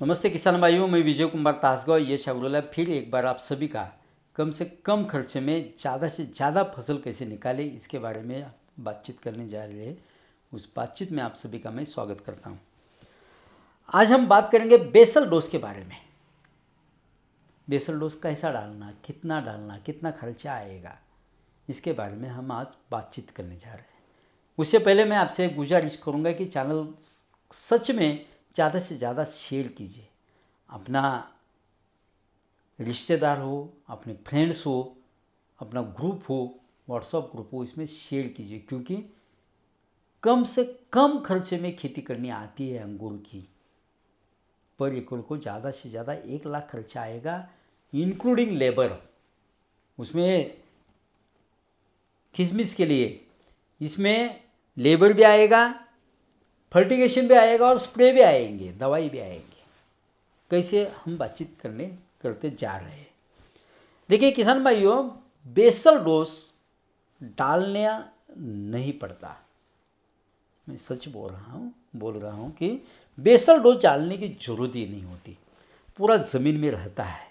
नमस्ते किसान भाइयों, मैं विजय कुमार तासगांव ये शागरोला फिर एक बार आप सभी का कम से कम खर्चे में ज़्यादा से ज़्यादा फसल कैसे निकालें इसके बारे में बातचीत करने जा रहे हैं। उस बातचीत में आप सभी का मैं स्वागत करता हूं। आज हम बात करेंगे बेसल डोज के बारे में। बेसल डोज कैसा डालना, कितना खर्चा आएगा, इसके बारे में हम आज बातचीत करने जा रहे हैं। उससे पहले मैं आपसे गुजारिश करूँगा कि चैनल सच में ज़्यादा से ज़्यादा शेयर कीजिए। अपना रिश्तेदार हो, अपने फ्रेंड्स हो, अपना ग्रुप हो, व्हाट्सएप ग्रुप हो, इसमें शेयर कीजिए, क्योंकि कम से कम खर्चे में खेती करनी आती है अंगूर की। पर एकड़ को ज़्यादा से ज़्यादा 1 लाख खर्चा आएगा, इंक्लूडिंग लेबर। उसमें किशमिश के लिए इसमें लेबर भी आएगा, फर्टिगेशन भी आएगा और स्प्रे भी आएंगे, दवाई भी आएंगे। कैसे हम बातचीत करते जा रहे हैं। देखिए किसान भाइयों, बेसल डोज डालना नहीं पड़ता। मैं सच बोल रहा हूँ कि बेसल डोज डालने की जरूरत ही नहीं होती। पूरा ज़मीन में रहता है।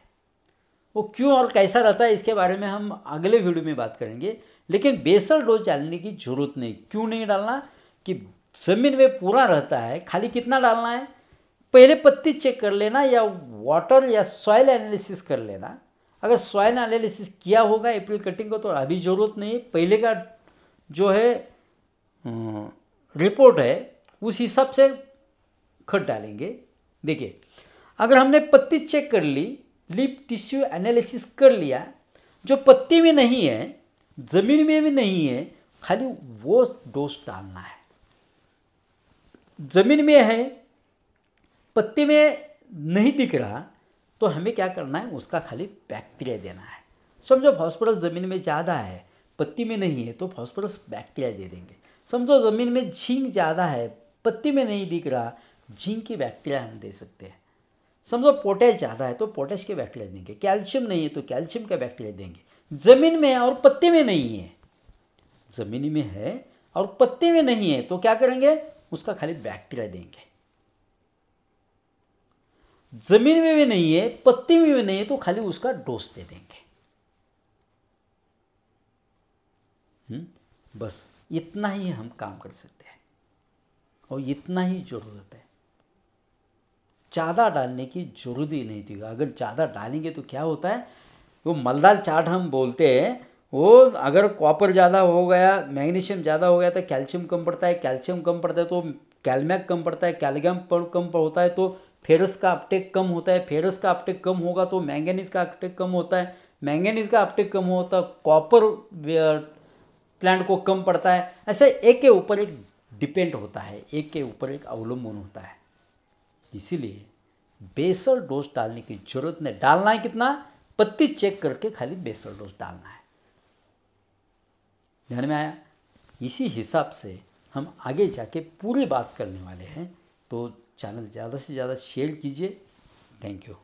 वो क्यों और कैसा रहता है इसके बारे में हम अगले वीडियो में बात करेंगे। लेकिन बेसल डोज डालने की जरूरत नहीं। क्यों नहीं डालना कि ज़मीन में पूरा रहता है। खाली कितना डालना है, पहले पत्ती चेक कर लेना या वाटर या सॉइल एनालिसिस कर लेना। अगर सॉइल एनालिसिस किया होगा अप्रैल कटिंग को तो अभी ज़रूरत नहीं है। पहले का जो है रिपोर्ट है उस हिसाब से खत डालेंगे। देखिए, अगर हमने पत्ती चेक कर ली, लीफ टिश्यू एनालिसिस कर लिया, जो पत्ती में नहीं है, ज़मीन में भी नहीं है, खाली वो डोज डालना है। ज़मीन में है, पत्ती में नहीं दिख रहा, तो हमें क्या करना है, उसका खाली बैक्टीरिया देना है। समझो फास्फोरस ज़मीन में ज़्यादा है, पत्ती में नहीं है, तो फास्फोरस बैक्टीरिया दे देंगे। समझो ज़मीन में जिंक ज़्यादा है, पत्ती में नहीं दिख रहा, जिंक की बैक्टीरिया हम दे सकते हैं। समझो पोटेश ज़्यादा है तो पोटेश के बैक्टीरिया देंगे। कैल्शियम नहीं है तो कैल्शियम का बैक्टीरिया देंगे। ज़मीन में और पत्ती में नहीं है, ज़मीन में है और पत्ती में नहीं है, तो क्या करेंगे, उसका खाली बैक्टीरिया देंगे। ज़मीन में भी नहीं है, पत्ती में भी नहीं है, तो खाली उसका डोज दे देंगे। बस इतना ही हम काम कर सकते हैं और इतना ही ज़रूरत है। ज़्यादा डालने की जरूरत ही नहीं थी। अगर ज़्यादा डालेंगे तो क्या होता है, वो मलदार चार्ट हम बोलते हैं, वो अगर कॉपर ज़्यादा हो गया, मैग्नीशियम ज़्यादा हो गया तो कैल्शियम कम पड़ता है, कैल्शियम कम पड़ता है तो कैलमैक कम पड़ता है, कैल्शियम कम होता है तो फेरस का अपटेक कम होता है, फेरस का अपटेक कम होगा तो मैंगनीज का अपटेक कम होता है, मैंगनीज का अपटेक कम होता है, कॉपर प्लांट को कम पड़ता है। ऐसे एक के ऊपर एक डिपेंड होता है, एक के ऊपर एक अवलंबन होता है। इसीलिए बेसल डोज डालने की जरूरत नहीं। डालना है कितना, पत्ती चेक करके खाली बेसल डोज डालना है। ध्यान में आया। इसी हिसाब से हम आगे जाके पूरी बात करने वाले हैं, तो चैनल ज़्यादा से ज़्यादा शेयर कीजिए। Thank you.